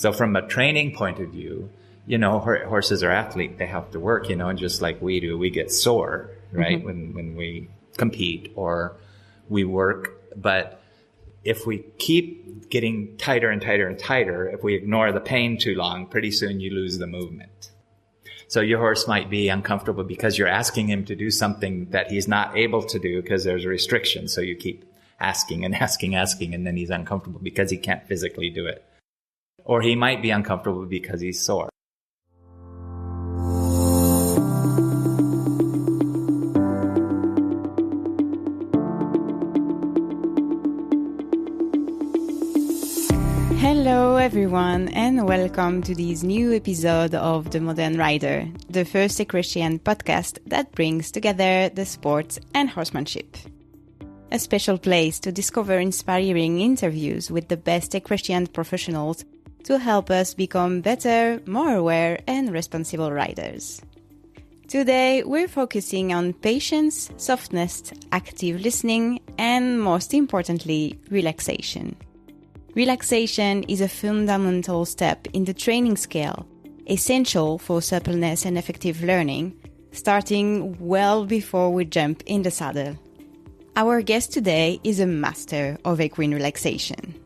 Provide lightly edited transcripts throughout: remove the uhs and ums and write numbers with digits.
So from a training point of view, horses are athletes. They have to work, and just like we do, we get sore, right? Mm-hmm. When we compete or we work. But if we keep getting tighter and tighter and tighter, if we ignore the pain too long, pretty soon you lose the movement. So your horse might be uncomfortable because you're asking him to do something that he's not able to do because there's a restriction. So you keep asking and asking, and then he's uncomfortable because he can't physically do it. Or he might be uncomfortable because he's sore. Hello everyone and welcome to this new episode of The Modern Rider, the first Equestrian podcast that brings together the sport and horsemanship. A special place to discover inspiring interviews with the best equestrian professionals to help us become better, more aware and responsible riders. Today we're focusing on patience, softness, active listening and most importantly, relaxation. Relaxation is a fundamental step in the training scale, essential for suppleness and effective learning, starting well before we jump in the saddle. Our guest today is a master of equine relaxation.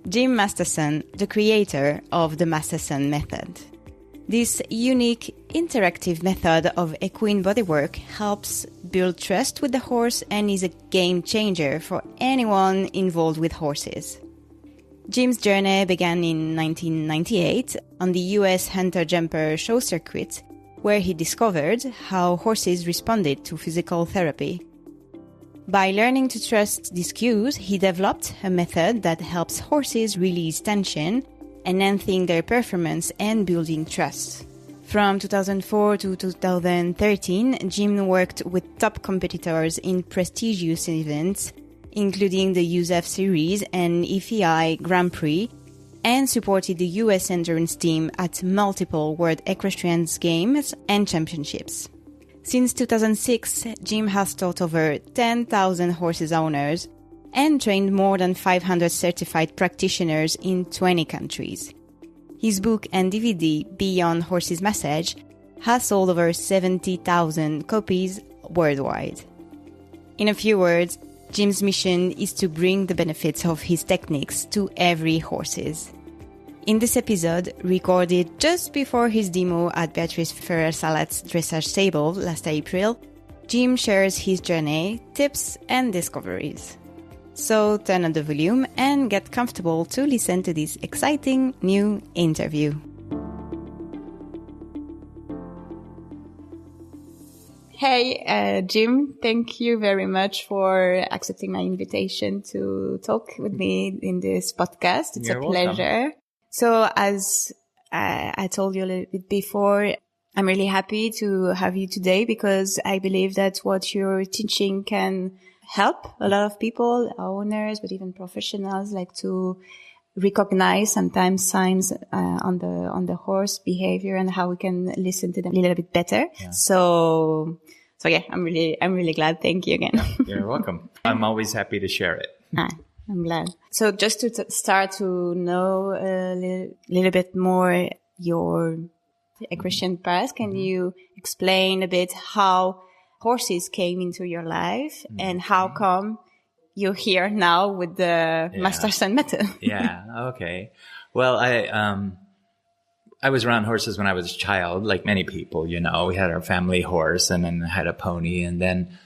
Jim Masterson, the creator of the Masterson Method. This unique, interactive method of equine bodywork helps build trust with the horse and is a game changer for anyone involved with horses. Jim's journey began in 1998 on the US hunter-jumper show circuit, where he discovered how horses responded to physical therapy. By learning to trust these cues, he developed a method that helps horses release tension, enhancing their performance and building trust. From 2004 to 2013, Jim worked with top competitors in prestigious events, including the USEF series and FEI Grand Prix, and supported the US endurance team at multiple World Equestrian Games and Championships. Since 2006, Jim has taught over 10,000 horses owners and trained more than 500 certified practitioners in 20 countries. His book and DVD, Beyond Horses Massage, has sold over 70,000 copies worldwide. In a few words, Jim's mission is to bring the benefits of his techniques to every horses. In this episode, recorded just before his demo at Beatrice Ferrer-Salat's dressage stable last April, Jim shares his journey, tips and discoveries. So turn on the volume and get comfortable to listen to this exciting new interview. Hey, Jim, thank you very much for accepting my invitation to talk with me in this podcast. It's You're a pleasure. Welcome. So as I told you a little bit before, I'm really happy to have you today because I believe that what you're teaching can help a lot of people, owners, but even professionals, like to recognize sometimes signs on the horse behavior and how we can listen to them a little bit better. Yeah. So yeah, I'm really glad. Thank you again. You're welcome. I'm always happy to share it. I'm glad. So just to start to know a little bit more your equestrian past, can you explain a bit how horses came into your life and how come you're here now with the Masterson Method? Yeah. Okay. Well, I was around horses when I was a child, like many people, we had our family horse and then had a pony. And then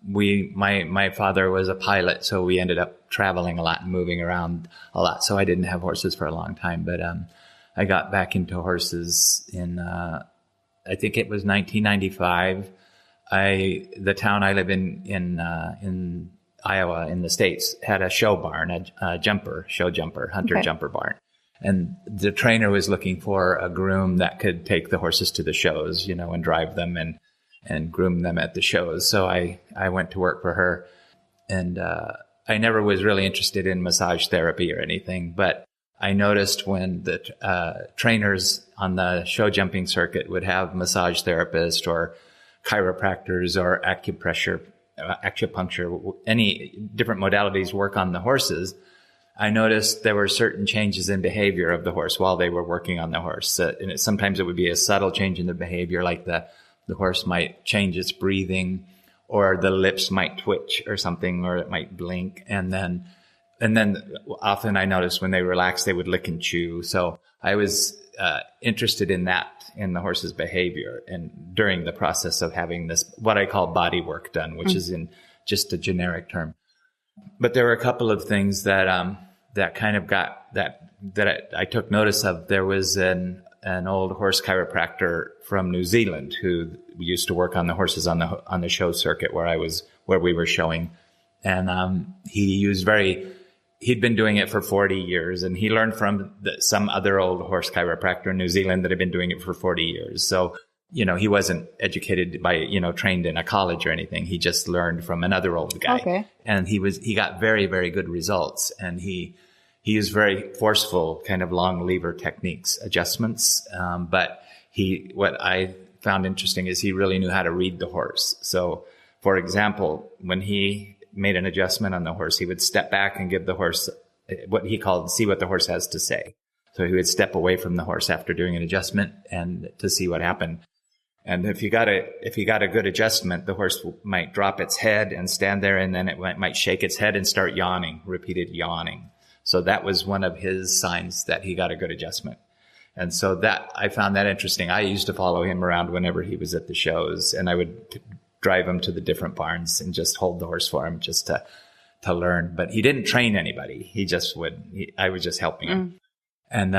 my father was a pilot. So we ended up traveling a lot and moving around a lot. So I didn't have horses for a long time, but, I got back into horses in, I think it was 1995. The town I live in Iowa in the States had a show barn, hunter jumper barn. And the trainer was looking for a groom that could take the horses to the shows, and drive them and groom them at the shows. So I went to work for her and, I never was really interested in massage therapy or anything, but I noticed when the, trainers on the show jumping circuit would have massage therapists or chiropractors or acupuncture, any different modalities work on the horses. I noticed there were certain changes in behavior of the horse while they were working on the horse. And sometimes it would be a subtle change in the behavior, like the horse might change its breathing, or the lips might twitch or something, or it might blink. And then often I noticed when they relaxed, they would lick and chew. So I was interested in that, in the horse's behavior, and during the process of having this, what I call body work done, which is in just a generic term. But there were a couple of things that kind of got that I took notice of. There was an old horse chiropractor from New Zealand who used to work on the horses on the show circuit where we were showing. And he'd been doing it for 40 years, and he learned from some other old horse chiropractor in New Zealand that had been doing it for 40 years. So, he wasn't educated by, trained in a college or anything. He just learned from another old guy. Okay. And he got very, very good results. And he used very forceful kind of long lever techniques, adjustments. But what I found interesting is he really knew how to read the horse. So, for example, when he made an adjustment on the horse, he would step back and give the horse what he called see what the horse has to say. So he would step away from the horse after doing an adjustment and to see what happened. And if you got a good adjustment, the horse might drop its head and stand there, and then it might shake its head and start yawning, repeated yawning. So that was one of his signs that he got a good adjustment. And so that I found that interesting. I used to follow him around whenever he was at the shows, and I would drive him to the different barns and just hold the horse for him just to learn. But he didn't train anybody. I was just helping him. And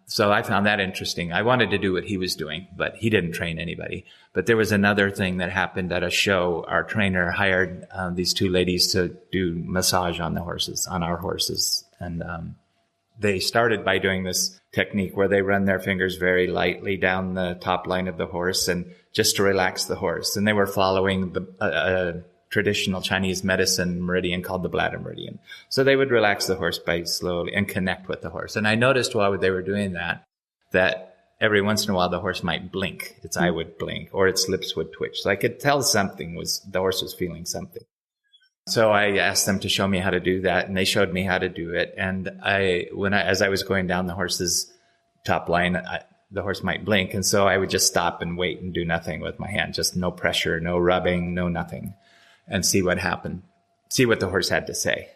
so I found that interesting. I wanted to do what he was doing, but he didn't train anybody. But there was another thing that happened at a show. Our trainer hired these two ladies to do massage on our horses. And they started by doing this technique where they run their fingers very lightly down the top line of the horse and just to relax the horse. And they were following the traditional Chinese medicine meridian called the bladder meridian. So they would relax the horse by slowly and connect with the horse. And I noticed while they were doing that every once in a while the horse might blink. Its eye would blink or its lips would twitch. So I could tell the horse was feeling something. So I asked them to show me how to do that, and they showed me how to do it. And as I was going down the horse's top line, the horse might blink. And so I would just stop and wait and do nothing with my hand, just no pressure, no rubbing, no nothing, and see what happened, see what the horse had to say,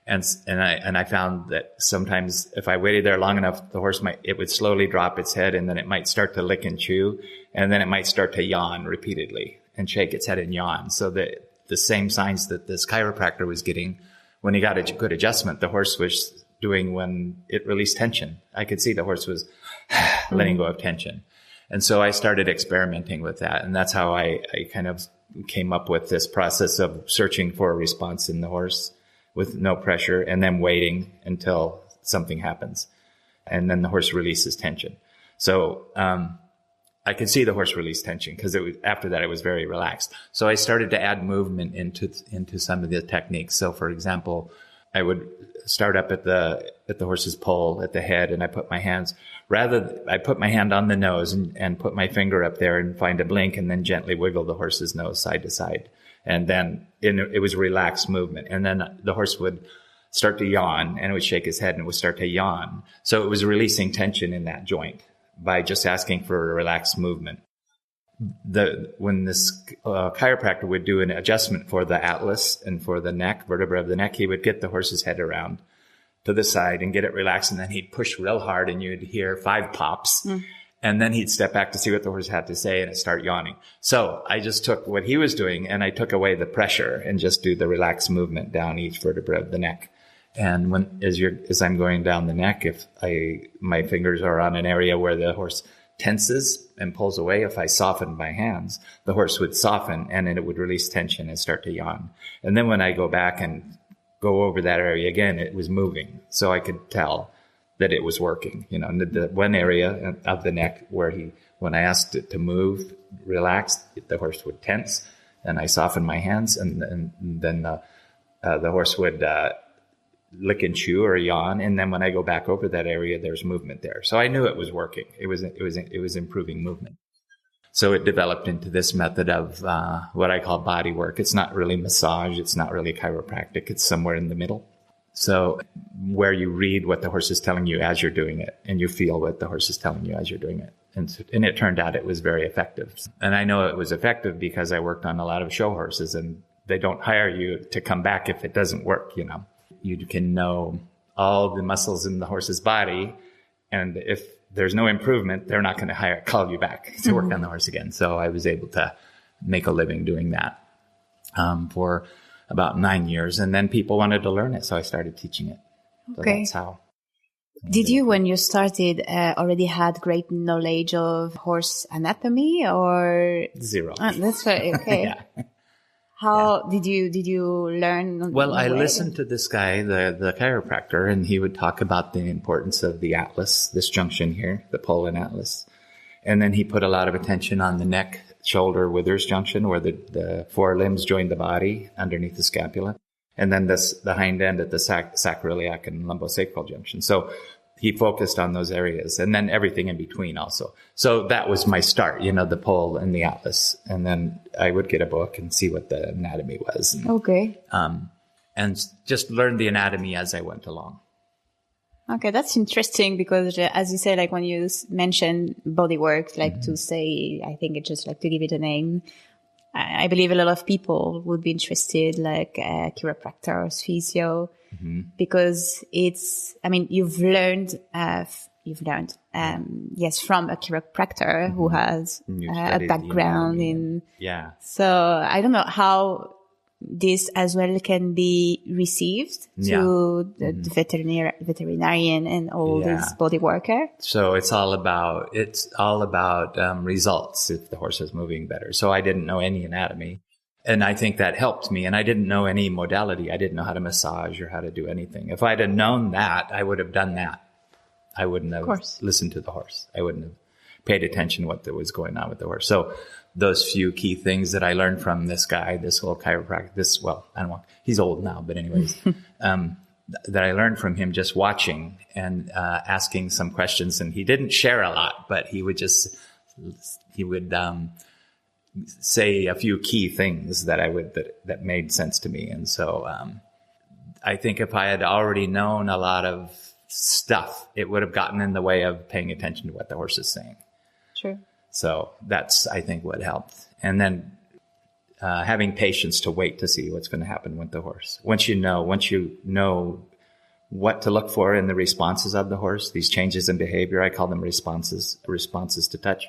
And I found that sometimes if I waited there long enough, the horse it would slowly drop its head, and then it might start to lick and chew, and then it might start to yawn repeatedly and shake its head and yawn. So the same signs that this chiropractor was getting when he got a good adjustment, the horse was doing when it released tension. I could see the horse was letting go of tension. And so I started experimenting with that. And that's how I kind of came up with this process of searching for a response in the horse with no pressure and then waiting until something happens. And then the horse releases tension. So, I could see the horse release tension because after that it was very relaxed. So I started to add movement into some of the techniques. So for example, I would start up at the horse's poll at the head, and I put my hand on the nose and put my finger up there and find a blink, and then gently wiggle the horse's nose side to side. And then it was relaxed movement. And then the horse would start to yawn, and it would shake his head and it would start to yawn. So it was releasing tension in that joint by just asking for a relaxed movement. When this chiropractor would do an adjustment for the atlas and for the neck, vertebra of the neck, he would get the horse's head around to the side and get it relaxed, and then he'd push real hard, and you'd hear 5 pops. And then he'd step back to see what the horse had to say, and it'd start yawning. So I just took what he was doing, and I took away the pressure and just do the relaxed movement down each vertebra of the neck. And as I'm going down the neck, if my fingers are on an area where the horse tenses and pulls away, if I softened my hands, the horse would soften, and then it would release tension and start to yawn. And then when I go back and go over that area again, it was moving. So I could tell that it was working. The one area of the neck where when I asked it to move, relax, the horse would tense, and I softened my hands, and then the horse would lick and chew or yawn. And then when I go back over that area, there's movement there. So I knew it was working. It was improving movement. So it developed into this method of what I call body work. It's not really massage. It's not really chiropractic. It's somewhere in the middle. So where you read what the horse is telling you as you're doing it, and you feel what the horse is telling you as you're doing it. And it turned out it was very effective. And I know it was effective because I worked on a lot of show horses, and they don't hire you to come back if it doesn't work, you know. You can know all the muscles in the horse's body, and if there's no improvement, they're not going to call you back to work on the horse again. So I was able to make a living doing that for about 9 years. And then people wanted to learn it, so I started teaching it. So that's how. Did you, when you started, already had great knowledge of horse anatomy, or? Zero. That's right. Okay. Yeah. How did you learn? Well, I listened to this guy, the chiropractor, and he would talk about the importance of the atlas, this junction here, the pole and atlas. And then he put a lot of attention on the neck, shoulder, withers junction, where the four limbs join the body underneath the scapula. And then the hind end at the sacroiliac and lumbosacral junction. So he focused on those areas, and then everything in between also. So that was my start, you know, the pole and the atlas. And then I would get a book and see what the anatomy was. And, and just learn the anatomy as I went along. Okay, that's interesting because, as you say, like when you mentioned bodywork, like to say, I think it's just like to give it a name. I believe a lot of people would be interested, like chiropractors, physio, because it's, I mean, you've learned, yes, from a chiropractor who has a background in. Yeah. So I don't know how this as well can be received to the veterinarian and all these body worker. So it's all about results if the horse is moving better. So I didn't know any anatomy, and I think that helped me. And I didn't know any modality. I didn't know how to massage or how to do anything. If I'd have known that, I would have done that. I wouldn't have listened to the horse. I wouldn't have paid attention to what was going on with the horse. So those few key things that I learned from this guy, this whole chiropractor, I don't know, he's old now, but anyways, that I learned from him just watching and asking some questions. And he didn't share a lot, but he would say a few key things that made sense to me. And so I think if I had already known a lot of stuff, it would have gotten in the way of paying attention to what the horse is saying. Sure. So that's, I think, what helped. And then having patience to wait to see what's going to happen with the horse. Once you know what to look for in the responses of the horse, these changes in behavior, I call them responses to touch.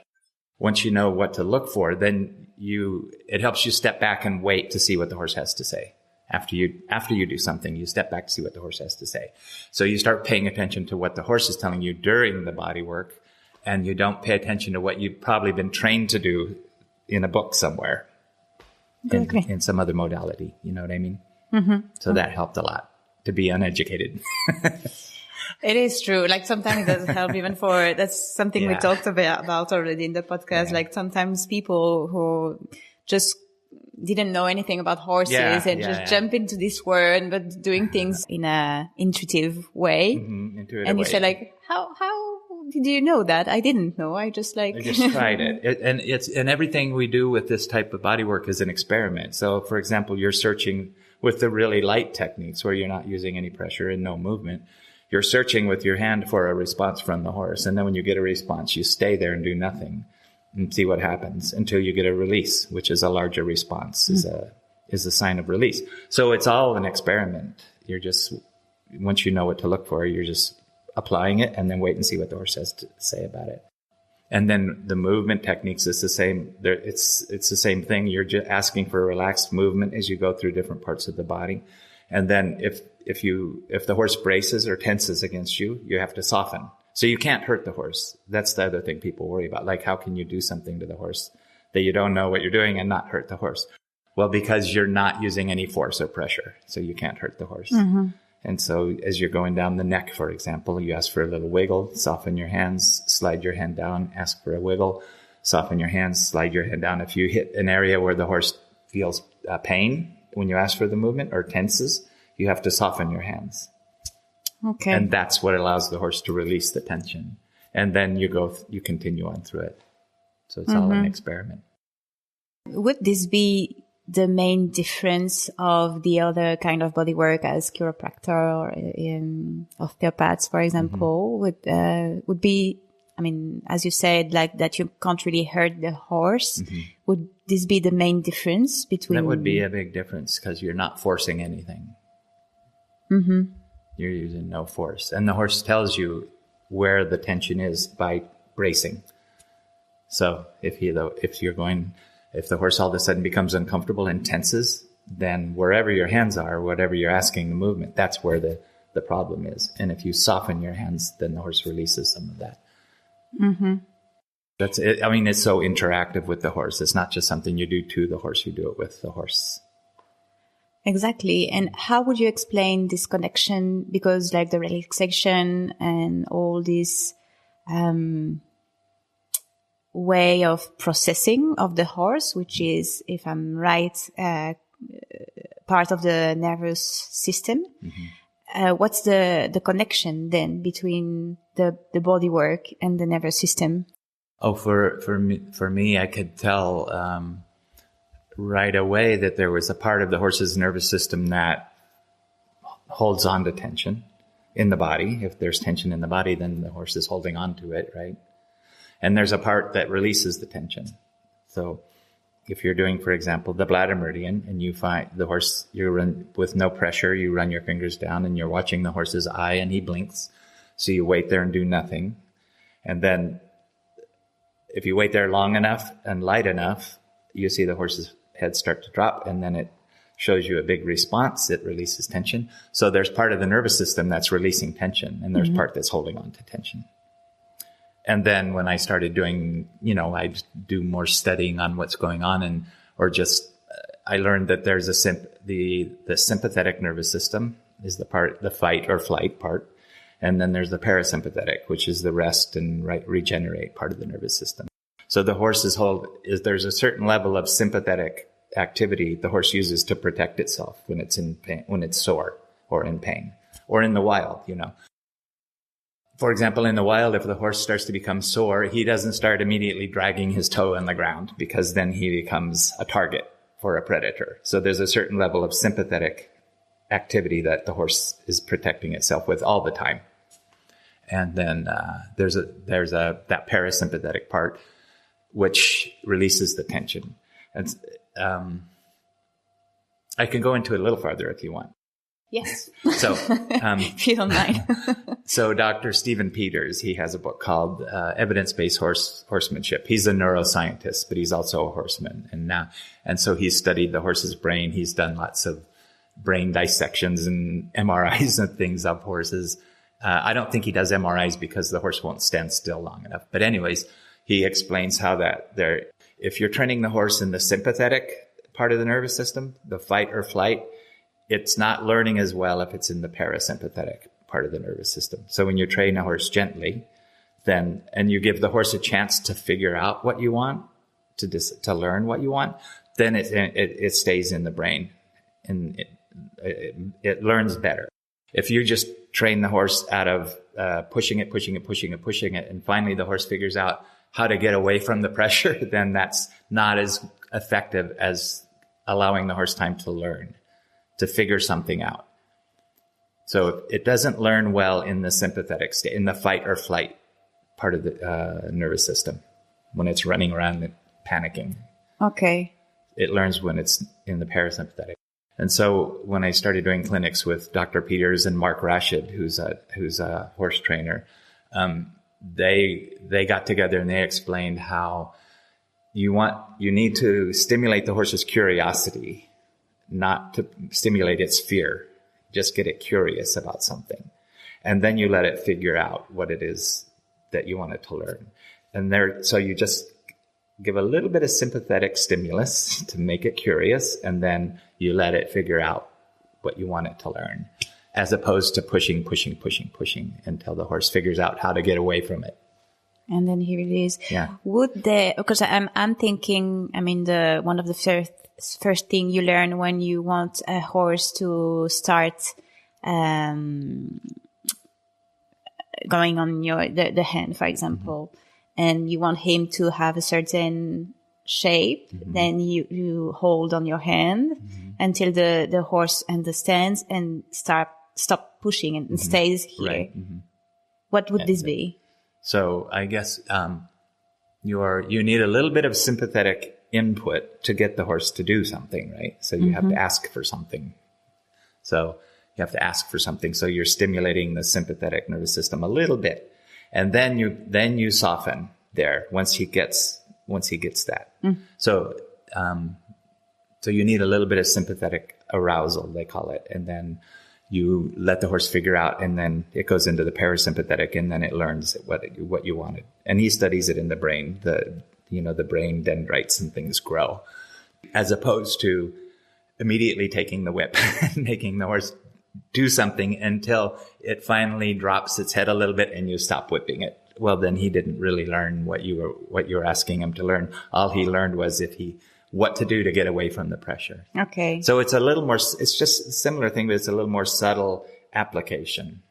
Once you know what to look for, then it helps you step back and wait to see what the horse has to say. After you do something, you step back to see what the horse has to say. So you start paying attention to what the horse is telling you during the body work, and you don't pay attention to what you've probably been trained to do in a book somewhere, in some other modality. You know what I mean? So that helped a lot, to be uneducated. It is true. Like sometimes it doesn't help even that's something we talked about already in the podcast. Yeah. Like sometimes people who just didn't know anything about horses jump into this world, but doing things in a intuitive way. You say like, how did you know that? I didn't know. I just tried it. And everything we do with this type of body work is an experiment. So for example, you're searching with the really light techniques where you're not using any pressure and no movement. You're searching with your hand for a response from the horse. And then when you get a response, you stay there and do nothing and see what happens until you get a release, which is a larger response, is a sign of release. So it's all an experiment. Once you know what to look for, you're just applying it and then wait and see what the horse has to say about it. And then the movement techniques is the same. It's the same thing. You're just asking for a relaxed movement as you go through different parts of the body. And then if the horse braces or tenses against you, you have to soften. So you can't hurt the horse. That's the other thing people worry about. Like, how can you do something to the horse that you don't know what you're doing and not hurt the horse? Well, because you're not using any force or pressure. So you can't hurt the horse. And so as you're going down the neck, for example, you ask for a little wiggle, soften your hands, slide your hand down, ask for a wiggle, soften your hands, slide your hand down. If you hit an area where the horse feels pain when you ask for the movement or tenses, you have to soften your hands. Okay. And that's what allows the horse to release the tension. And then you continue on through it. So it's all an experiment. Would this be the main difference of the other kind of bodywork as chiropractor or osteopaths, for example, would be, I mean, as you said, like that you can't really hurt the horse. Would this be the main difference between? That would be a big difference because you're not forcing anything. You're using no force. And the horse tells you where the tension is by bracing. So if the horse all of a sudden becomes uncomfortable and tenses, then wherever your hands are, whatever you're asking the movement, that's where the problem is. And if you soften your hands, then the horse releases some of that. That's it. I mean, it's so interactive with the horse. It's not just something you do to the horse, you do it with the horse. Exactly. And how would you explain this connection? Because like the relaxation and all this way of processing of the horse, which is, if I'm right, part of the nervous system. What's the connection then between the body work and the nervous system? Oh, for me, I could tell right away that there was a part of the horse's nervous system that holds on to tension in the body. If there's tension in the body, then the horse is holding on to it, right? And there's a part that releases the tension. So if you're doing, for example, the bladder meridian, and you find the horse, you run with no pressure, you run your fingers down and you're watching the horse's eye and he blinks. So you wait there and do nothing. And then if you wait there long enough and light enough, you see the horse's head start to drop, and then it shows you a big response. It releases tension. So there's part of the nervous system that's releasing tension, and there's part that's holding on to tension. And then when I started doing, I do more studying on what's going on, I learned that there's the sympathetic nervous system is the fight or flight part. And then there's the parasympathetic, which is the rest and regenerate part of the nervous system. So the horse's there's a certain level of sympathetic activity the horse uses to protect itself when it's in pain, when it's sore or in pain, or in the wild, For example, in the wild, if the horse starts to become sore, he doesn't start immediately dragging his toe in the ground, because then he becomes a target for a predator. So there's a certain level of sympathetic activity that the horse is protecting itself with all the time. And then there's that parasympathetic part, which releases the tension. And I can go into it a little farther if you want. Yes. So, if you don't mind. So Dr. Stephen Peters, he has a book called Evidence-Based Horsemanship. He's a neuroscientist, but he's also a horseman. And so he's studied the horse's brain. He's done lots of brain dissections and MRIs and things of horses. I don't think he does MRIs because the horse won't stand still long enough. But anyways, he explains how if you're training the horse in the sympathetic part of the nervous system, the fight or flight, it's not learning as well if it's in the parasympathetic part of the nervous system. So when you train a horse gently, and you give the horse a chance to figure out what you want, to learn what you want, then it stays in the brain and it learns better. If you just train the horse out of pushing it, and finally the horse figures out how to get away from the pressure, then that's not as effective as allowing the horse time to learn, to figure something out. So it doesn't learn well in the sympathetic state, in the fight or flight part of the nervous system, when it's running around and panicking. Okay. It learns when it's in the parasympathetic. And so when I started doing clinics with Dr. Peters and Mark Rashid, who's a horse trainer, they got together and they explained how you need to stimulate the horse's curiosity, not to stimulate its fear. Just get it curious about something. And then you let it figure out what it is that you want it to learn. So you just give a little bit of sympathetic stimulus to make it curious, and then you let it figure out what you want it to learn, as opposed to pushing until the horse figures out how to get away from it. And then he releases. Yeah. Because I'm thinking, one of the first thing you learn when you want a horse to start going on the hand, for example, and you want him to have a certain shape. Then you hold on your hand until the horse understands and stop pushing and stays here. Right. What would this be? So I guess you need a little bit of sympathetic input to get the horse to do something, right? So you have to ask for something. So you have to ask for something. So you're stimulating the sympathetic nervous system a little bit, and then you soften there once he gets that. So you need a little bit of sympathetic arousal, they call it, and then you let the horse figure out, and then it goes into the parasympathetic, and then it learns what you wanted. And he studies it in the brain. The brain dendrites and things grow, as opposed to immediately taking the whip and making the horse do something until it finally drops its head a little bit and you stop whipping it. Well, then he didn't really learn what you were asking him to learn. All he learned was what to do to get away from the pressure. Okay. So it's it's just a similar thing, but it's a little more subtle application.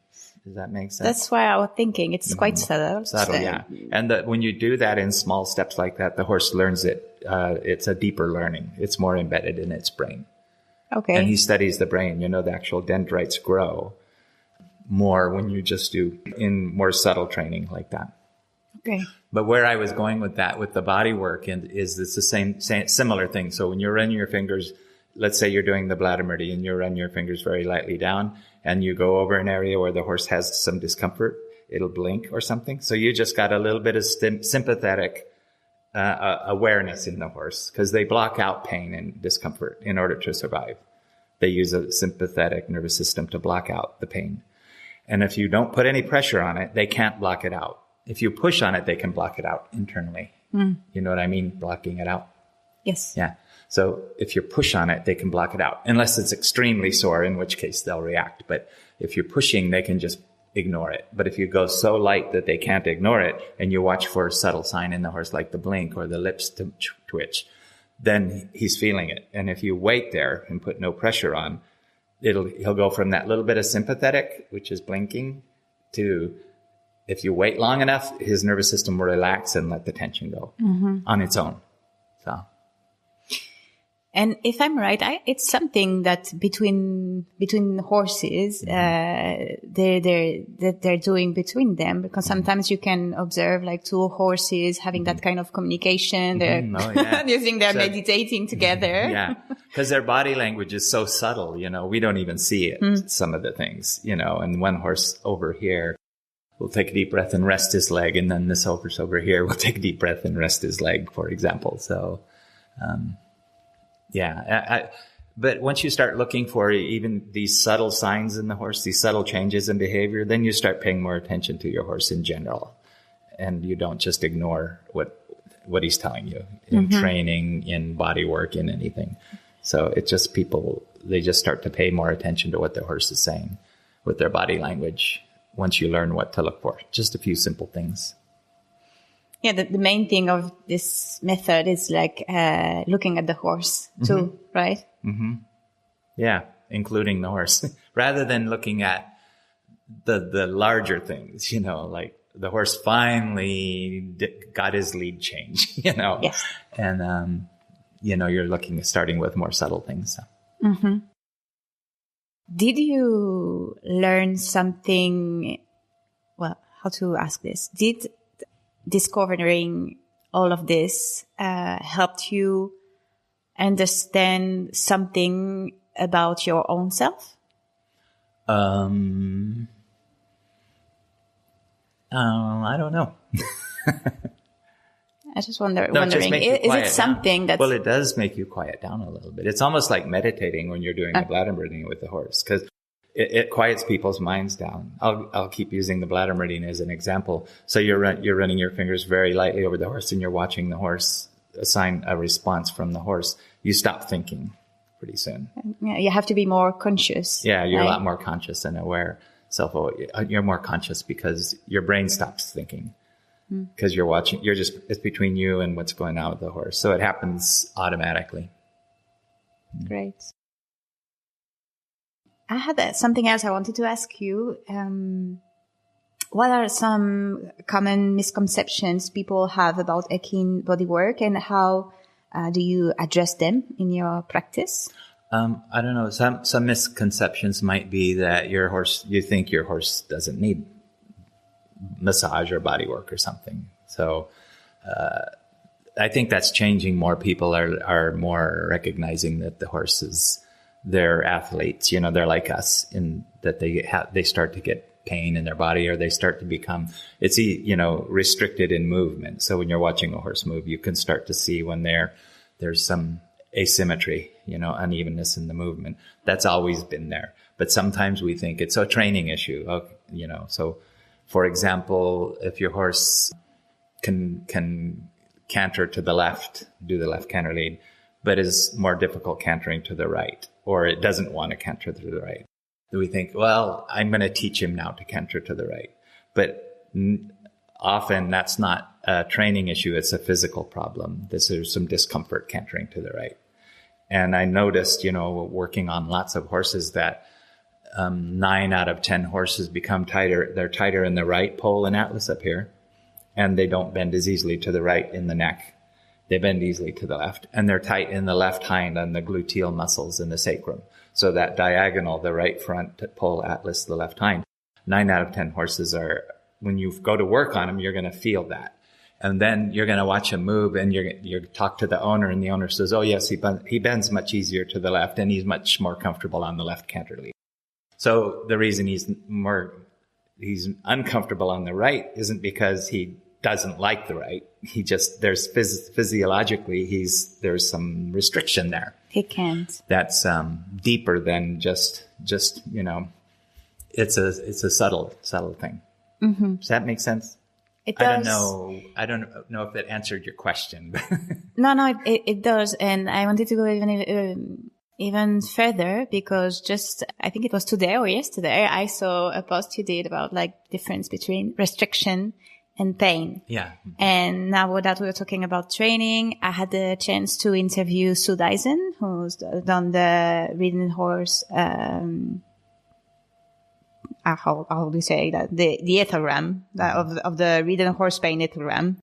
Does that make sense? That's why I was thinking it's quite subtle. Subtle, yeah. And when you do that in small steps like that, the horse learns it. It's a deeper learning. It's more embedded in its brain. Okay. And he studies the brain. The actual dendrites grow more when you just do in more subtle training like that. Okay. But where I was going with that, with the body work, is it's the same similar thing. So when you're running your fingers, let's say you're doing the bladder meridian, you run your fingers very lightly down, and you go over an area where the horse has some discomfort. It'll blink or something. So you just got a little bit of sympathetic awareness in the horse, because they block out pain and discomfort in order to survive. They use a sympathetic nervous system to block out the pain. And if you don't put any pressure on it, they can't block it out. If you push on it, they can block it out internally. You know what I mean? Blocking it out. Yes. Yeah. So if you push on it, they can block it out, unless it's extremely sore, in which case they'll react. But if you're pushing, they can just ignore it. But if you go so light that they can't ignore it, and you watch for a subtle sign in the horse, like the blink or the lips to twitch, then he's feeling it. And if you wait there and put no pressure on, he'll go from that little bit of sympathetic, which is blinking, to, if you wait long enough, his nervous system will relax and let the tension go on its own. So. And if I'm right, it's something that between horses, they're doing between them, because sometimes you can observe like two horses having that kind of communication. They're using their meditating together. Yeah. Because their body language is so subtle, we don't even see it, some of the things, and one horse over here will take a deep breath and rest his leg. And then this horse over here will take a deep breath and rest his leg, for example. So, but once you start looking for even these subtle signs in the horse, these subtle changes in behavior, then you start paying more attention to your horse in general. And you don't just ignore what he's telling you in training, in body work, in anything. So it's just they just start to pay more attention to what the horse is saying with their body language once you learn what to look for. Just a few simple things. Yeah, the main thing of this method is like looking at the horse too, right? Mm-hmm. Yeah, including the horse, rather than looking at the larger things. Like the horse finally got his lead change. Yes. And you're starting with more subtle things. So. Mm-hmm. Did you learn something? Well, how to ask this? Did discovering all of this helped you understand something about your own self? I don't know. I just wondering, is it something that... Well, it does make you quiet down a little bit. It's almost like meditating when you're doing the bladder meridian with the horse, because it quiets people's minds down. I'll keep using the bladder meridian as an example. So you're running your fingers very lightly over the horse, and you're watching the horse assign a response from the horse. You stop thinking pretty soon. Yeah, you have to be more conscious. Yeah, you're a lot more conscious and aware. You're more conscious because your brain stops thinking. Because you're watching, it's between you and what's going on with the horse. So it happens automatically. Great. I had something else I wanted to ask you. What are some common misconceptions people have about equine bodywork, and how Do you address them in your practice? I don't know. Some misconceptions might be that you think your horse doesn't need massage or body work or something. So, I think that's changing. More people are more recognizing that the horses, they're athletes. They're like us in that they start to get pain in their body, or they start to become, restricted in movement. So when you're watching a horse move, you can start to see when there's some asymmetry, unevenness in the movement. That's always been there. But sometimes we think it's a training issue, so for example, if your horse can canter to the left, do the left canter lead, but is more difficult cantering to the right, or it doesn't want to canter to the right, we think, well, I'm going to teach him now to canter to the right. But often that's not a training issue. It's a physical problem. There's some discomfort cantering to the right. And I noticed, working on lots of horses that 9 out of 10 horses become tighter. They're tighter in the right pole and atlas up here, and they don't bend as easily to the right in the neck. They bend easily to the left, and they're tight in the left hind on the gluteal muscles in the sacrum. So that diagonal, the right front pole atlas, the left hind, 9 out of 10 horses when you go to work on them, you're going to feel that. And then you're going to watch him move, and you talk to the owner, and the owner says, oh yes, he bends much easier to the left, and he's much more comfortable on the left canter lead. So the reason he's uncomfortable on the right isn't because he doesn't like the right. He just, physiologically, there's some restriction there. He can't. That's deeper than just it's a subtle thing. Mm-hmm. Does that make sense? It does. I don't know if it answered your question. No, it does. And I wanted to go even further, because I think it was today or yesterday, I saw a post you did about difference between restriction and pain. Yeah. And now that we're talking about training, I had the chance to interview Sue Dyson, who's done the ridden horse, how do you say that? The ethogram of the ridden horse pain ethogram.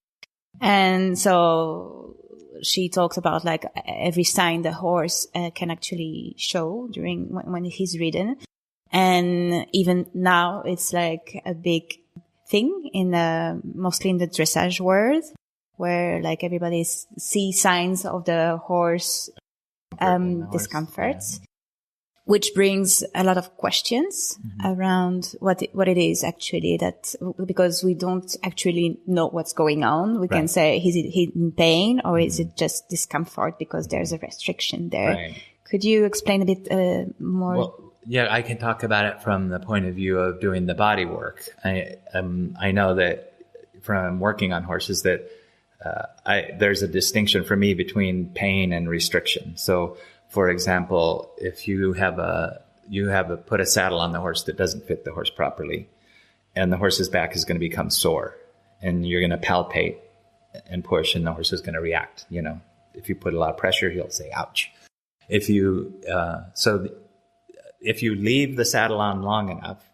And so she talks about every sign the horse can actually show during when he's ridden. And even now it's a big thing mostly in the dressage world, where everybody sees signs of the horse discomforts, which brings a lot of questions around what it is actually, because we don't actually know what's going on. We can say, is it in pain, or is it just discomfort because there's a restriction there? Right. Could you explain a bit more? Well, yeah, I can talk about it from the point of view of doing the body work. I know that from working on horses that there's a distinction for me between pain and restriction. So, for example, if you put a saddle on the horse that doesn't fit the horse properly, and the horse's back is going to become sore, and you're going to palpate and push, and the horse is going to react. If you put a lot of pressure, he'll say, ouch. If you leave the saddle on long enough,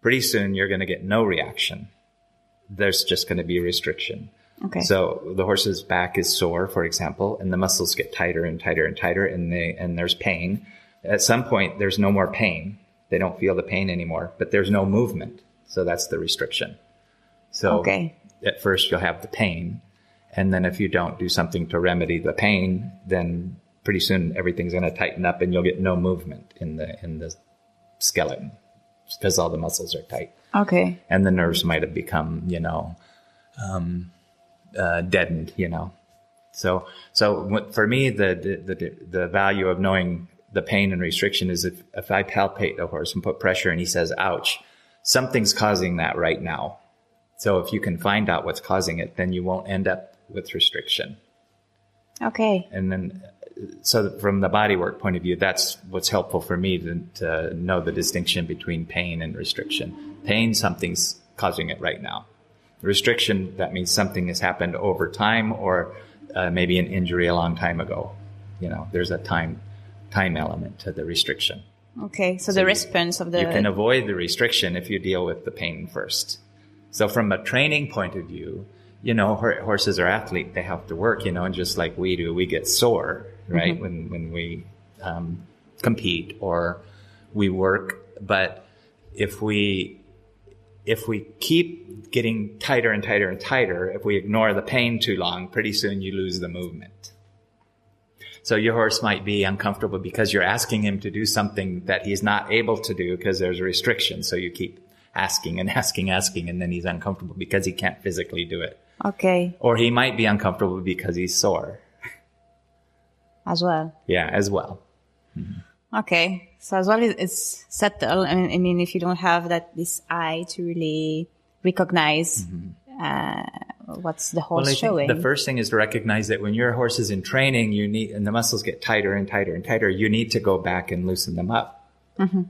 pretty soon you're going to get no reaction. There's just going to be restriction. Okay. So the horse's back is sore, for example, and the muscles get tighter and tighter and tighter, and there's pain. At some point, there's no more pain. They don't feel the pain anymore, but there's no movement. So that's the restriction. So At first you'll have the pain, and then if you don't do something to remedy the pain, then pretty soon everything's going to tighten up, and you'll get no movement in the skeleton because all the muscles are tight. Okay. And the nerves might have become, deadened, So for me, the value of knowing the pain and restriction is if I palpate a horse and put pressure and he says, ouch, something's causing that right now. So if you can find out what's causing it, then you won't end up with restriction. Okay. And then, so from the bodywork point of view, that's what's helpful for me to know the distinction between pain and restriction. Pain, something's causing it right now. Restriction, that means something has happened over time, or maybe an injury a long time ago. There's a time element to the restriction. Okay, so the response of the... You can avoid the restriction if you deal with the pain first. So from a training point of view, horses are athletes. They have to work, and just like we do, we get sore, right? When we compete or we work. But if we keep getting tighter and tighter and tighter, if we ignore the pain too long, pretty soon you lose the movement. So your horse might be uncomfortable because you're asking him to do something that he's not able to do because there's a restriction. So you keep asking and asking, and then he's uncomfortable because he can't physically do it. Okay. Or he might be uncomfortable because he's sore. As well. Yeah, as well. Mm-hmm. Okay. So as well, it's subtle. I mean, if you don't have this eye to really recognize what's the horse showing. The first thing is to recognize that when your horse is in training, and the muscles get tighter and tighter and tighter, you need to go back and loosen them up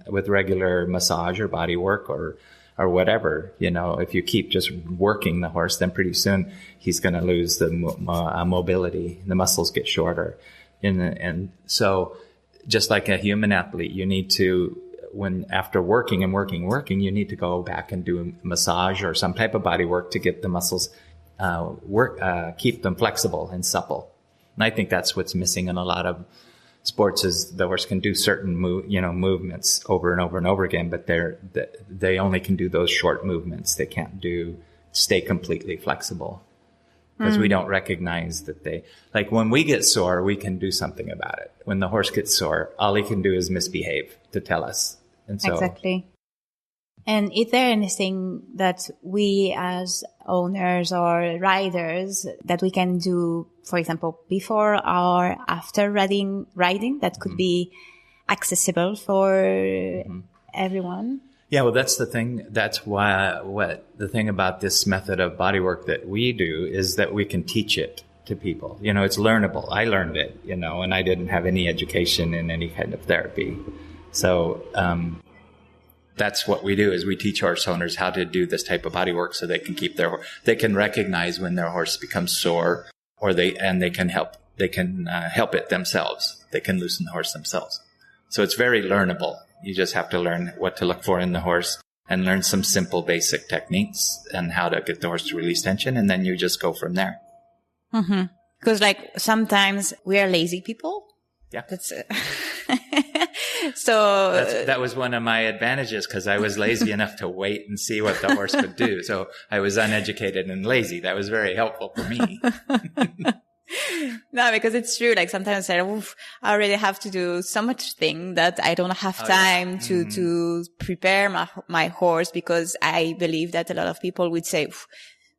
with regular massage or body work or whatever. If you keep just working the horse, then pretty soon he's going to lose the mobility. The muscles get shorter. And so just like a human athlete, you need to, after working, you need to go back and do a massage or some type of body work to get the muscles keep them flexible and supple. And I think that's what's missing in a lot of sports is the horse can do certain movements over and over and over again, but they only can do those short movements. They can't stay completely flexible because we don't recognize that like when we get sore, we can do something about it. When the horse gets sore, all he can do is misbehave to tell us. And so, exactly. And is there anything that we as owners or riders that we can do, for example, before or after riding that could be accessible for everyone? Yeah, well, that's the thing. That's why the thing about this method of bodywork that we do is that we can teach it to people. It's learnable. I learned it, and I didn't have any education in any kind of therapy. So, that's what we do is we teach horse owners how to do this type of body work so they can they can recognize when their horse becomes sore or they can help it themselves. They can loosen the horse themselves. So it's very learnable. You just have to learn what to look for in the horse and learn some simple basic techniques and how to get the horse to release tension. And then you just go from there. Because sometimes we are lazy people. Yeah. That's So that was one of my advantages because I was lazy enough to wait and see what the horse would do. So I was uneducated and lazy. That was very helpful for me. No, because it's true. Sometimes I already have to do so much thing that I don't have time to prepare my horse, because I believe that a lot of people would say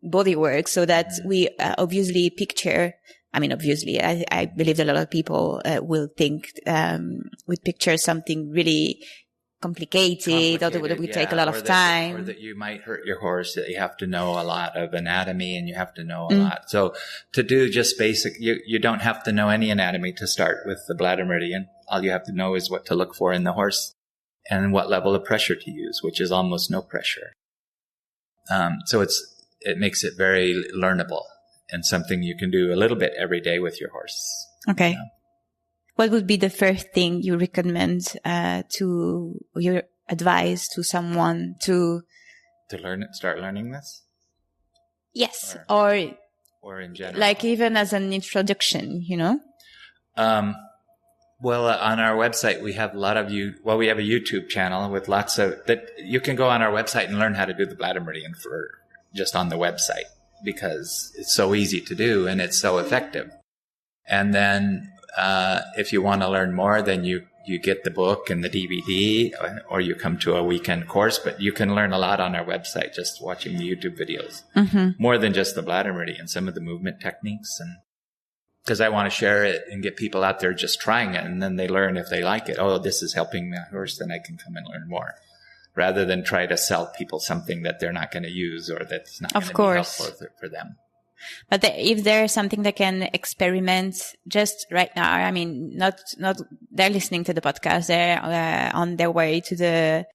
body work, so that we obviously picture. I mean, obviously, I believe a lot of people will think, would picture something really complicated or that would take a lot of time. Or that you might hurt your horse, that you have to know a lot of anatomy and you have to know a lot. So to do just basic, you don't have to know any anatomy to start with the bladder meridian. All you have to know is what to look for in the horse and what level of pressure to use, which is almost no pressure. So it makes it very learnable. And something you can do a little bit every day with your horse. Okay. What would be the first thing you recommend to your advice to someone to learn it, start learning this? Yes, or in general, even as an introduction, Well, on our website we have we have a YouTube channel with lots of that. You can go on our website and learn how to do the bladder meridian just on the website, because it's so easy to do and it's so effective. And then if you want to learn more, then you get the book and the DVD, or you come to a weekend course. But you can learn a lot on our website just watching the YouTube videos. More than just the bladder meridian, some of the movement techniques. And because I want to share it and get people out there just trying it, and then they learn if they like it. Oh, this is helping my horse, then I can come and learn more. Rather than try to sell people something that they're not going to use or that's not going to be helpful for them. But if there's something they can experiment just right now, I mean, not they're listening to the podcast, they're on their way to the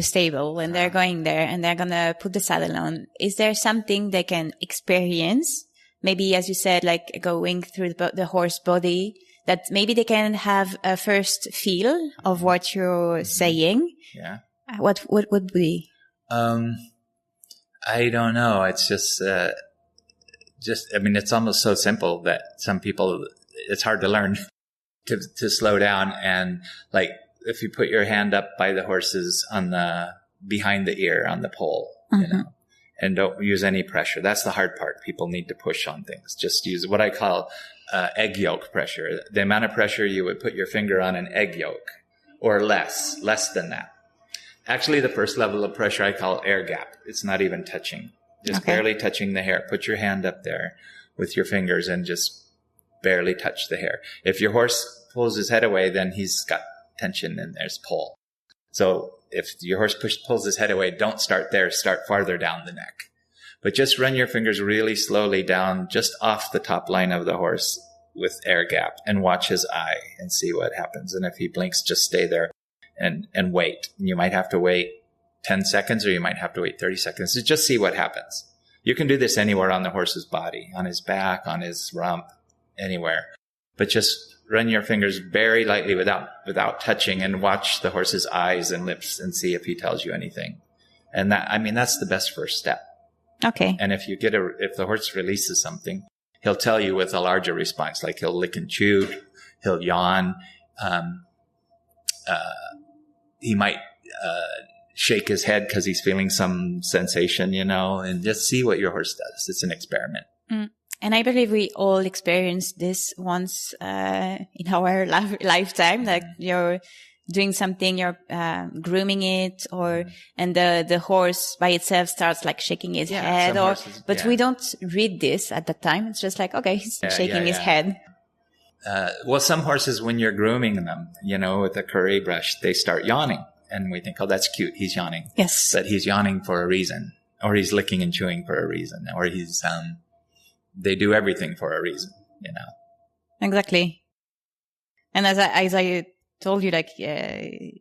stable, and they're going there and they're going to put the saddle on. Is there something they can experience? Maybe, as you said, like going through the horse body, that maybe they can have a first feel of what you're saying. Yeah. What would be? I don't know. It's just, it's almost so simple that some people, it's hard to learn to slow down. And like, if you put your hand up by the horses behind the ear on the pole, and don't use any pressure. That's the hard part. People need to push on things. Just use what I call egg yolk pressure. The amount of pressure you would put your finger on an egg yolk, or less than that. Actually, the first level of pressure I call air gap. It's not even touching. Just barely touching the hair. Put your hand up there with your fingers and just barely touch the hair. If your horse pulls his head away, then he's got tension and there's pull. So if your horse pulls his head away, don't start there. Start farther down the neck. But just run your fingers really slowly down just off the top line of the horse with air gap and watch his eye and see what happens. And if he blinks, just stay there and wait. You might have to wait 10 seconds or you might have to wait 30 seconds to just see what happens. You can do this anywhere on the horse's body, on his back, on his rump, anywhere. But just run your fingers very lightly without touching and watch the horse's eyes and lips and see if he tells you anything. And that's the best first step. Okay. And if the horse releases something, he'll tell you with a larger response, like he'll lick and chew, he'll yawn, he might shake his head because he's feeling some sensation, and just see what your horse does. It's an experiment. And I believe we all experienced this once in our lifetime, like you're doing something, you're grooming it, and the horse by itself starts like shaking his head, but we don't read this at the time. It's just like, okay, he's shaking his head. Well, some horses, when you're grooming them, with a curry brush, they start yawning. And we think, oh, that's cute. He's yawning. Yes. But he's yawning for a reason. Or he's licking and chewing for a reason. Or they do everything for a reason, Exactly. And as I told you, like, I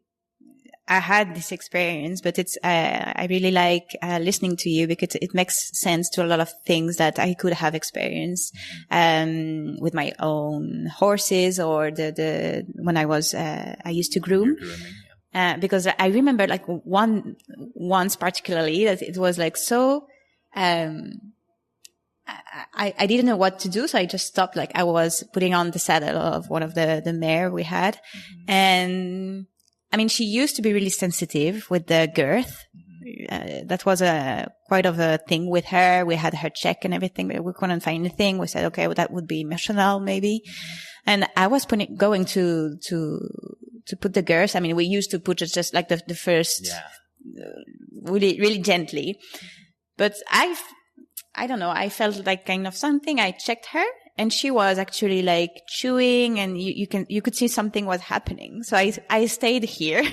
had this experience, but I really like listening to you because it makes sense to a lot of things that I could have experienced with my own horses or when I used to groom. Because I remember like once particularly that it was like so, I didn't know what to do. So I just stopped. Like I was putting on the saddle of one of the mare we had. And I mean, she used to be really sensitive with the girth. That was quite of a thing with her. We had her check and everything, but we couldn't find anything. We said, okay, well, that would be emotional maybe. And I was going to put the girth. I mean, we used to put just like the first, really, really gently. But I don't know. I felt like kind of something. I checked her and she was actually like chewing and you could see something was happening. So I stayed here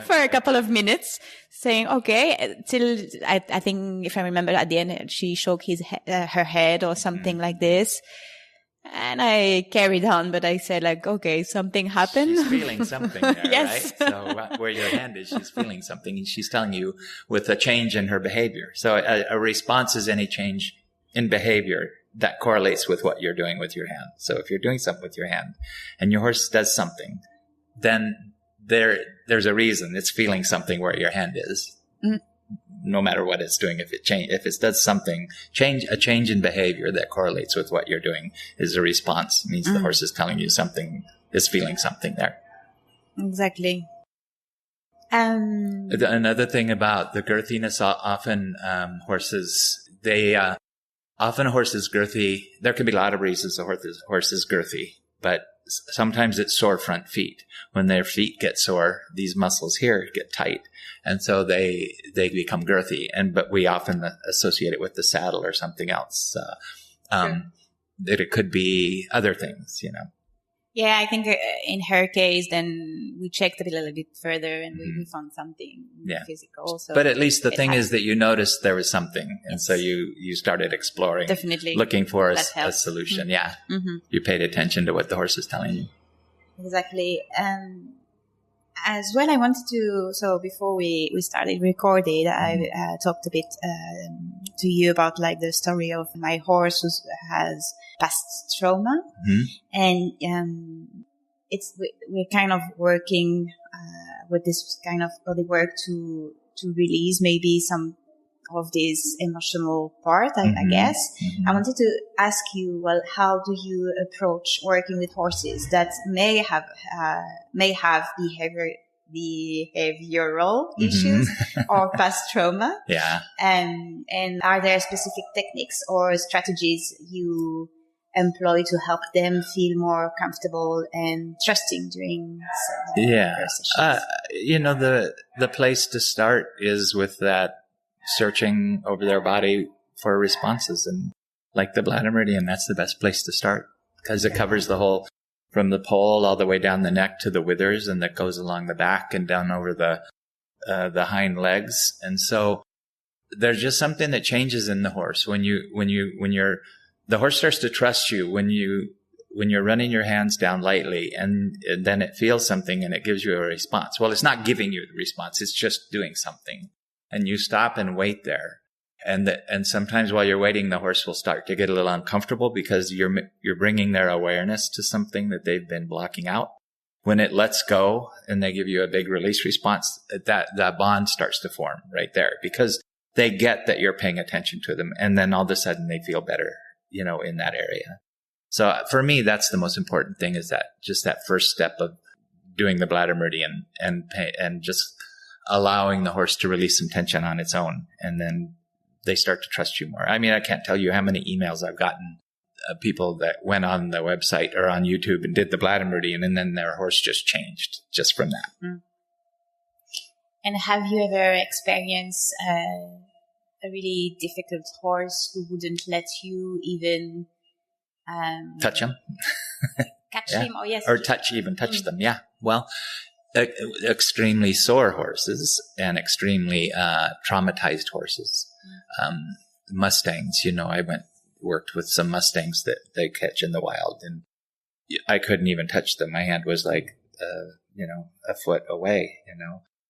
for a couple of minutes saying, okay, till I think if I remember at the end, she shook her head or something like this. And I carried on, but I said like, okay, something happened. She's feeling something there, yes. Right? So where your hand is, she's feeling something and she's telling you with a change in her behavior. So a response is any change in behavior that correlates with what you're doing with your hand. So if you're doing something with your hand and your horse does something, then there's a reason it's feeling something where your hand is. No matter what it's doing, if it does something, a change in behavior that correlates with what you're doing is a response. It means the horse is telling you something, is feeling something there. Exactly. Another thing about the girthiness, often horses girthy. There can be a lot of reasons a horse is girthy, but sometimes it's sore front feet. When their feet get sore, these muscles here get tight. And so they become girthy. But we often associate it with the saddle or something else. That it could be other things, Yeah, I think in her case, then we checked a little bit further and we found something physical. So but at least the thing is that you noticed there was something. And so you started exploring. Definitely. Looking for a solution. Yeah. You paid attention to what the horse is telling you. Exactly. As well, I wanted to, so before we started recording, I talked a bit to you about like the story of my horse who has past trauma. And we're kind of working with this kind of bodywork to release maybe some of this emotional part, I guess. I wanted to ask you, well, how do you approach working with horses that may have behavioral issues or past trauma? Yeah. And are there specific techniques or strategies you employ to help them feel more comfortable and trusting during sessions? The place to start is with that searching over their body for responses, and like the bladder meridian, that's the best place to start because it covers the whole, from the pole all the way down the neck to the withers, and that goes along the back and down over the hind legs. And so there's just something that changes in the horse the horse starts to trust you when you're running your hands down lightly, and then it feels something and it gives you a response. Well, it's not giving you the response. It's just doing something. And you stop and wait there. And sometimes while you're waiting, the horse will start to get a little uncomfortable because you're bringing their awareness to something that they've been blocking out. When it lets go and they give you a big release response, that bond starts to form right there because they get that you're paying attention to them. And then all of a sudden they feel better, in that area. So for me, that's the most important thing, is that just that first step of doing the bladder meridian and just allowing the horse to release some tension on its own. And then they start to trust you more. I mean, I can't tell you how many emails I've gotten, people that went on the website or on YouTube and did the bladder meridian, and then their horse just changed just from that. Mm. And have you ever experienced a really difficult horse who wouldn't let you even touch him? Catch him? Oh, yes. Or touch them. Yeah. Well, extremely sore horses and extremely traumatized horses. Mustangs, I worked with some Mustangs that they catch in the wild, and I couldn't even touch them. My hand was like, a foot away,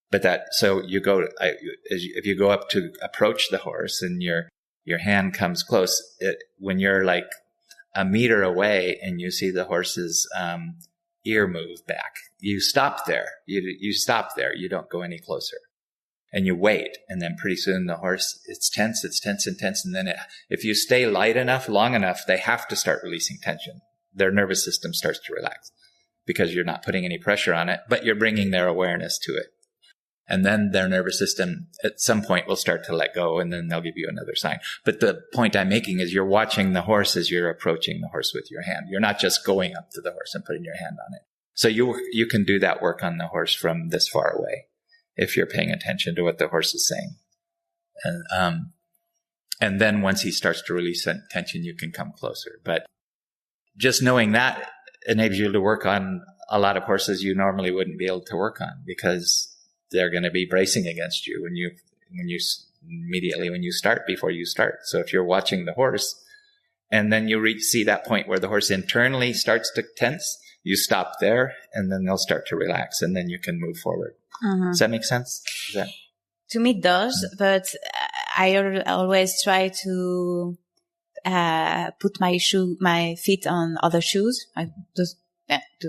But so if you go up to approach the horse and your hand comes close, when you're like a meter away and you see the horse's ear move back, you stop there. You stop there. You don't go any closer. And you wait. And then pretty soon the horse, it's tense. And then if you stay light enough, long enough, they have to start releasing tension. Their nervous system starts to relax because you're not putting any pressure on it, but you're bringing their awareness to it. And then their nervous system at some point will start to let go, and then they'll give you another sign. But the point I'm making is you're watching the horse as you're approaching the horse with your hand. You're not just going up to the horse and putting your hand on it. So you can do that work on the horse from this far away if you're paying attention to what the horse is saying. And then once he starts to release tension, you can come closer. But just knowing that enables you to work on a lot of horses you normally wouldn't be able to work on because they're going to be bracing against you when you start, before you start. So if you're watching the horse and then you see that point where the horse internally starts to tense, you stop there and then they'll start to relax and then you can move forward. Mm-hmm. Does that make sense? To me it does, but I always try to put my feet on other shoes.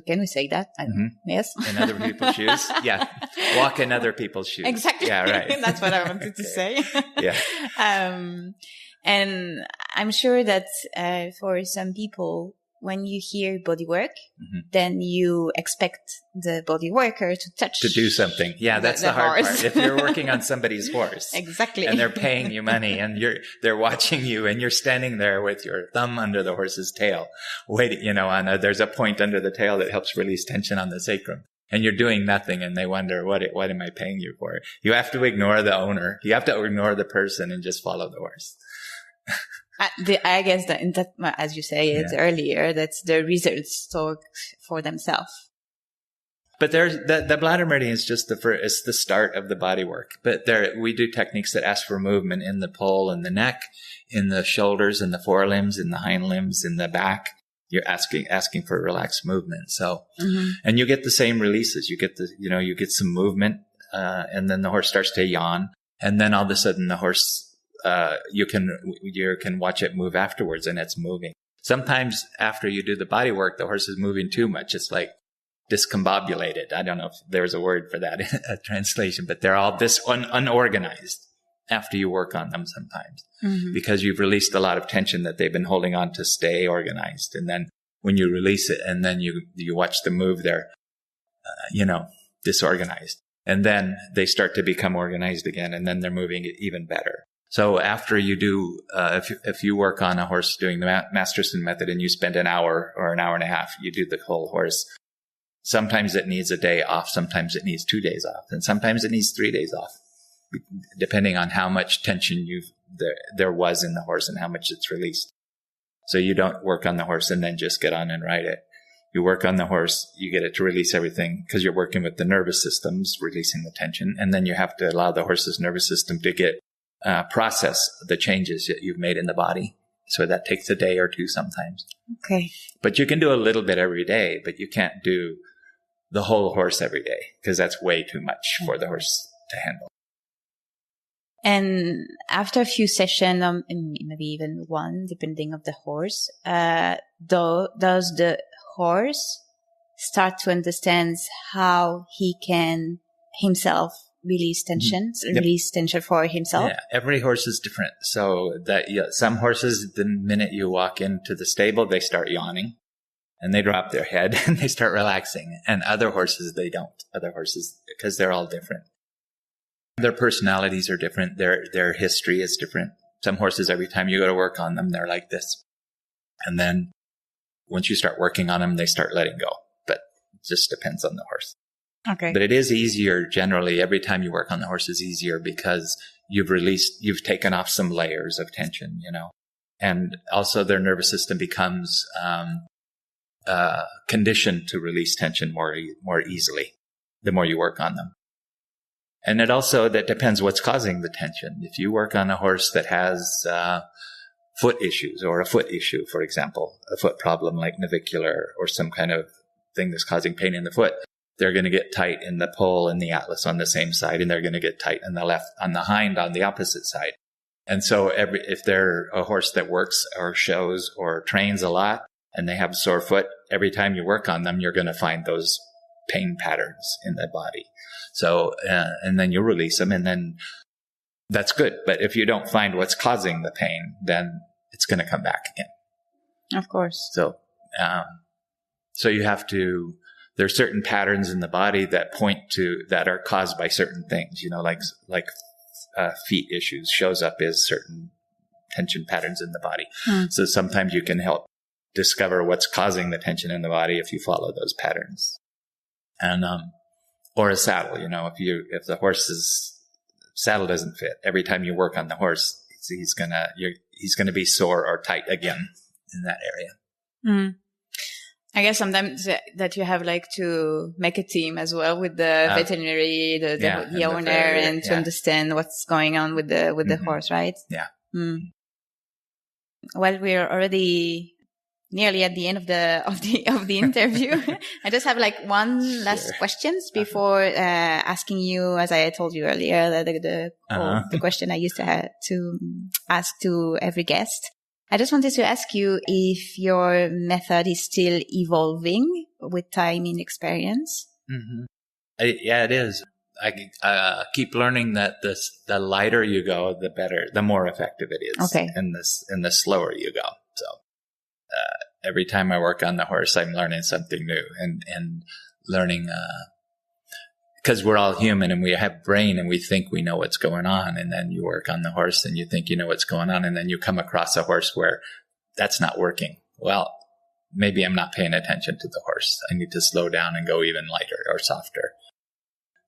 Can we say that? Yes. In other people's shoes? Yeah. Walk in other people's shoes. Exactly. Yeah, right. That's what I wanted to say. Yeah. And I'm sure that for some people, when you hear bodywork, then you expect the bodyworker to do something. Yeah, that's the hard part. If you're working on somebody's horse. Exactly. And they're paying you money and they're watching you and you're standing there with your thumb under the horse's tail, waiting, there's a point under the tail that helps release tension on the sacrum. And you're doing nothing and they wonder, what am I paying you for? You have to ignore the owner. You have to ignore the person and just follow the horse. I guess that as you say earlier, that's the results talk for themselves. But there's the bladder meridian is just it's the start of the body work. But we do techniques that ask for movement in the pole and the neck, in the shoulders and the forelimbs, in the hind limbs, in the back. You're asking for relaxed movement. So, and you get the same releases. You get you get some movement, and then the horse starts to yawn, and then all of a sudden the horse. You can watch it move afterwards and it's moving. Sometimes after you do the body work, the horse is moving too much. It's like discombobulated. I don't know if there's a word for that in a translation, but they're all unorganized. after you work on them sometimes, because you've released a lot of tension that they've been holding on to stay organized. And then when you release it and then you watch them move, they're, disorganized. And then they start to become organized again, and then they're moving even better. So after you do, if you work on a horse doing the Masterson Method and you spend an hour or an hour and a half, you do the whole horse. Sometimes it needs a day off. Sometimes it needs 2 days off. And sometimes it needs 3 days off, depending on how much tension there was in the horse and how much it's released. So you don't work on the horse and then just get on and ride it. You work on the horse, you get it to release everything because you're working with the nervous systems, releasing the tension. And then you have to allow the horse's nervous system to get process the changes that you've made in the body. So that takes a day or two sometimes. Okay. But you can do a little bit every day, but you can't do the whole horse every day because that's way too much for the horse to handle. And after a few sessions, maybe even one, depending on the horse, does the horse start to understand how he can himself release tension, release tension for himself? Yeah, every horse is different. So some horses, the minute you walk into the stable, they start yawning and they drop their head and they start relaxing. And other horses, they don't. Other horses, because they're all different. Their personalities are different. Their history is different. Some horses, every time you go to work on them, they're like this. And then once you start working on them, they start letting go. But it just depends on the horse. Okay. But it is easier generally. Every time you work on the horse is easier because you've taken off some layers of tension, and also their nervous system becomes conditioned to release tension more easily the more you work on them. And that depends what's causing the tension. If you work on a horse that has foot issues or a foot issue, for example, a foot problem like navicular or some kind of thing that's causing pain in the foot, they're going to get tight in the pole and the atlas on the same side, and they're going to get tight on the left, on the hind on the opposite side. And so if they're a horse that works or shows or trains a lot and they have sore foot, every time you work on them, you're going to find those pain patterns in the body. So, and then you release them, and then that's good. But if you don't find what's causing the pain, then it's going to come back again. Of course. So you have to, there's certain patterns in the body that that are caused by certain things, like feet issues shows up as certain tension patterns in the body. So sometimes you can help discover what's causing the tension in the body if you follow those patterns. And, or a saddle, if the horse's saddle doesn't fit, every time you work on the horse, he's gonna be sore or tight again in that area. I guess sometimes that you have to make a team as well with the veterinary, the owner, and to understand what's going on with the horse, right? Yeah. Well, we're already nearly at the end of the interview. I just have one last questions before asking you, as I told you earlier, the question I used to ask to every guest. I just wanted to ask you if your method is still evolving with time and experience. Mm-hmm. Yeah, it is. I keep learning that the lighter you go, the better, the more effective it is. Okay. And the slower you go. So every time I work on the horse, I'm learning something new and learning, because we're all human and we have brain and we think we know what's going on. And then you work on the horse and you think you know what's going on. And then you come across a horse where that's not working. Well, maybe I'm not paying attention to the horse. I need to slow down and go even lighter or softer.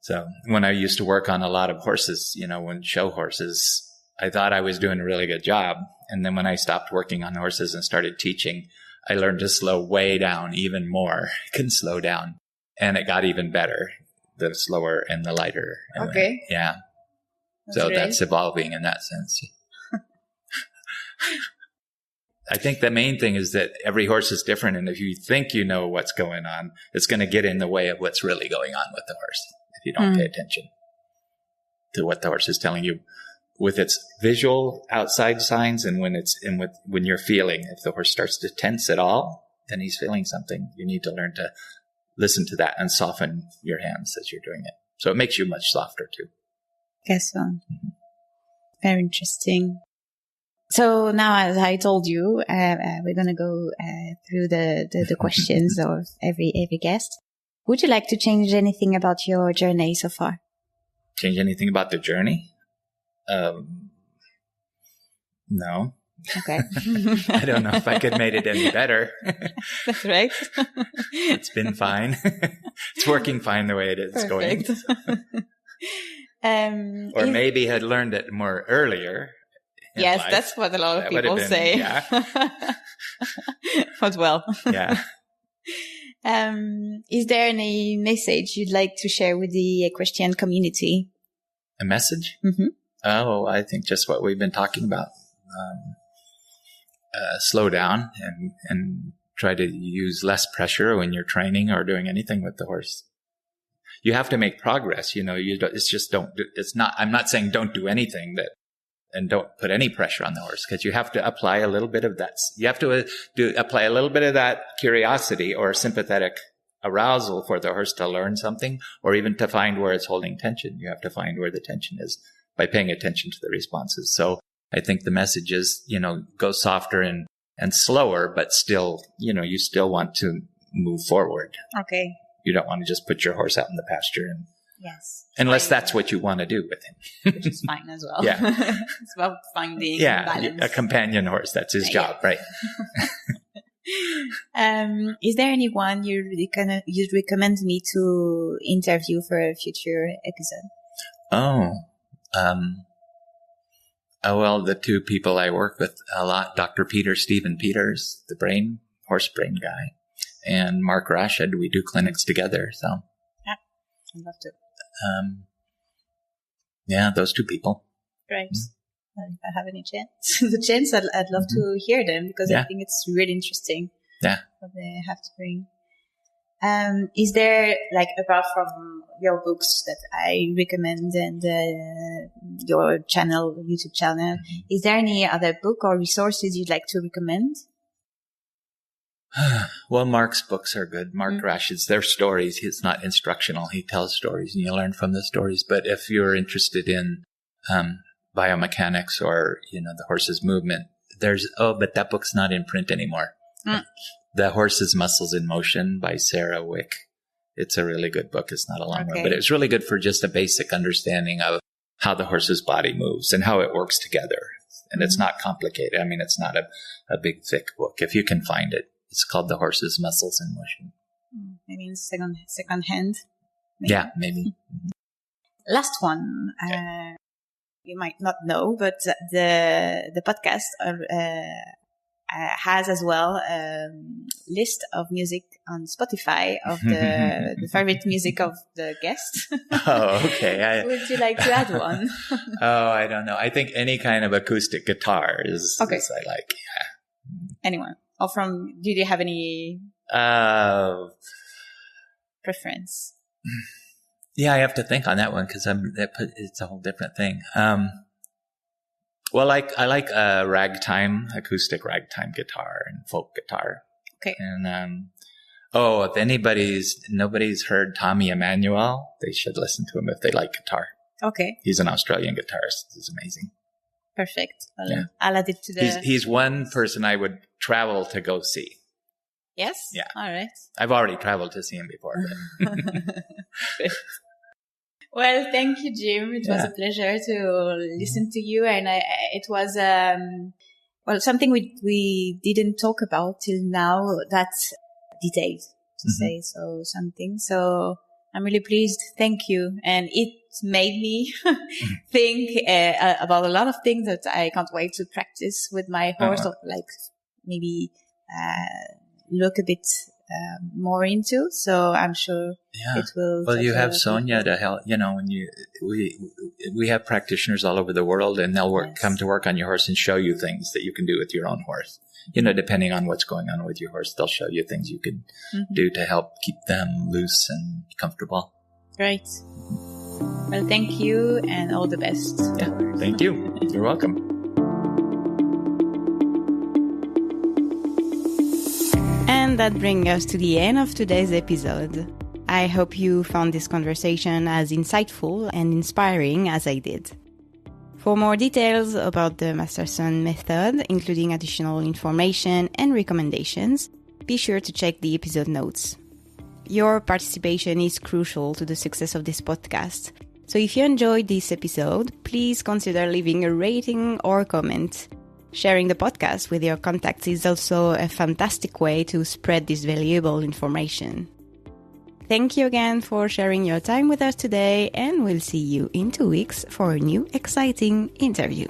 So when I used to work on a lot of horses, when show horses, I thought I was doing a really good job. And then when I stopped working on horses and started teaching, I learned to slow way down even more. I can slow down. And it got even better, the slower and the lighter. Okay. Yeah. That's evolving in that sense. I think the main thing is that every horse is different. And if you think you know what's going on, it's going to get in the way of what's really going on with the horse if you don't pay attention to what the horse is telling you with its visual outside signs and when you're feeling. If the horse starts to tense at all, then he's feeling something. You need to learn to listen to that and soften your hands as you're doing it. So it makes you much softer too. Guess so. Mm-hmm. Very interesting. So now, as I told you, we're going to go through the questions of every guest. Would you like to change anything about your journey so far? Change anything about the journey? No. Okay. I don't know if I could have made it any better. That's right. It's been fine. It's working fine the way it is going. Or maybe had learned it more earlier. Yes, life. That's what a lot of people say. Yeah. But well. Yeah. Is there any message you'd like to share with the Equestrian community? A message? Mm-hmm. Oh, I think just what we've been talking about. Slow down and try to use less pressure when you're training or doing anything with the horse. You have to make progress. It's just I'm not saying don't do anything and don't put any pressure on the horse, because you have to apply a little bit of that. You have to apply a little bit of that curiosity or sympathetic arousal for the horse to learn something, or even to find where it's holding tension. You have to find where the tension is by paying attention to the responses. So I think the message is, go softer and slower, but still, you still want to move forward. Okay. You don't want to just put your horse out in the pasture yes. Unless that's what you want to do with him. Which is fine as well. Yeah. It's about finding balance. A companion horse. That's his job, right? Is there anyone you'd recommend me to interview for a future episode? Well, the two people I work with a lot, Dr. Stephen Peters, the horse brain guy, and Mark Rashid, we do clinics together. So, yeah, I'd love to. Those two people. Right. If I have any chance, I'd love to hear them, because I think it's really interesting. Yeah. What they have to bring. Is there, apart from your books that I recommend and your YouTube channel, is there any other book or resources you'd like to recommend? Well, Mark's books are good. Mark Rashid's, they're stories. It's not instructional. He tells stories and you learn from the stories. But if you're interested in biomechanics or, the horse's movement, but that book's not in print anymore. The Horse's Muscles in Motion by Sarah Wick. It's a really good book. It's not a long one, but it's really good for just a basic understanding of how the horse's body moves and how it works together. And it's not complicated. I mean, it's not a big, thick book. If you can find it, it's called The Horse's Muscles in Motion. Maybe in second hand. Maybe. Yeah, maybe. Last one. Okay. You might not know, but the podcast has as well a list of music on Spotify of the favorite music of the guest. Oh, okay. Would you like to add one? I don't know. I think any kind of acoustic guitar is I like. Yeah. Anyone? Or do you have any preference? Yeah, I have to think on that one, because it's a whole different thing. Well, I like acoustic ragtime guitar and folk guitar. Okay. And if nobody's heard Tommy Emmanuel, they should listen to him if they like guitar. Okay. He's an Australian guitarist. He's amazing. Perfect. Well, I'll add it to the... He's one person I would travel to go see. Yes? Yeah. All right. I've already traveled to see him before. Well, thank you, Jim. It was a pleasure to listen to you. And it was, something we didn't talk about till now, that's detailed to say something. So I'm really pleased. Thank you. And it made me think about a lot of things that I can't wait to practice with my horse, or maybe look a bit more into. So I'm sure it will. Well, you have Sonia to help. We have practitioners all over the world, and they'll come to work on your horse and show you things that you can do with your own horse. Depending on what's going on with your horse, they'll show you things you can do to help keep them loose and comfortable. Great. Well, thank you, and all the best. Yeah, thank you. You're welcome. And that brings us to the end of today's episode. I hope you found this conversation as insightful and inspiring as I did. For more details about the Masterson Method, including additional information and recommendations, be sure to check the episode notes. Your participation is crucial to the success of this podcast. So if you enjoyed this episode, please consider leaving a rating or comment. Sharing the podcast with your contacts is also a fantastic way to spread this valuable information. Thank you again for sharing your time with us today, and we'll see you in 2 weeks for a new exciting interview.